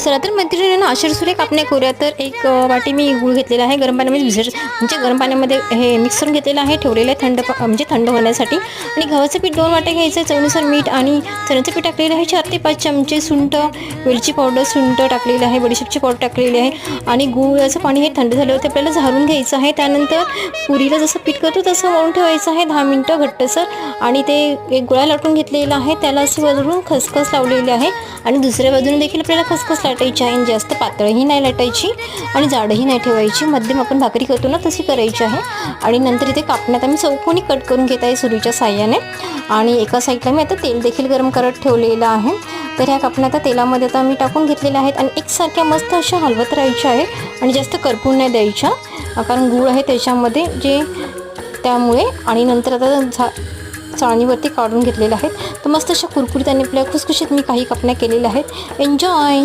चला तर मैत्रिणींनो, अशा सुरे कापण्या करूया. तर एक वाटी मी गूळ घेतलेला आहे, गरम पाण्यामध्ये म्हणजे गरम पाण्यामध्ये हे मिक्स करून घेतलेलं आहे, ठेवलेलं आहे म्हणजे थंड होण्यासाठी. आणि गव्हाचं पीठ 2 वाट्या घ्यायचं, चवीनुसार मीठ आणि चण्याचं पीठ टाकलेलं आहे, 4 ते 5 चमचे सुंठ, वेलची पावडर, सुंठ टाकलेलं आहे, बडीशेपची पावडर टाकलेली आहे आणि गुळाचं पाणी हे थंड झाल्यावरती आपल्याला झारून घ्यायचं आहे. त्यानंतर पुरीला जसं पीठ करतो तसं मळून ठेवायचं आहे 10 मिनटं घट्टसर. आणि ते एक गोळा लाटून घेतलेला आहे, त्याला असे वरून खसखस लावलेली आहे आणि दुसऱ्या बाजूने देखील आपल्याला खसखस लाटायची आहे. जास्त पातळही नाही लाटायची आणि जाडही नाही ठेवायची, मध्यम आपण भाकरी करतो ना तशी करायची आहे. आणि नंतर इथे कापण्यात आम्ही चौकोनी कट करून घेत आहे सुरीच्या साह्याने. आणि एका साईडला मी आता तेल देखील गरम करत ठेवलेलं आहे. तर ह्या कापण्या आता तेलामध्ये आता मी टाकून घेतलेल्या आहेत आणि एकसारख्या मस्त अशा हलवत राहायच्या आहे आणि जास्त करपून नाही द्यायच्या, कारण गूळ आहे त्याच्यामध्ये जे त्यामुळे. आणि नंतर आता चाळणीवरती काढून घेतलेल्या आहेत. तर मस्त अशा कुरकुरीत आणि आपल्या खुसखुशीत मी काही कापण्या केलेल्या आहेत. एन्जॉय.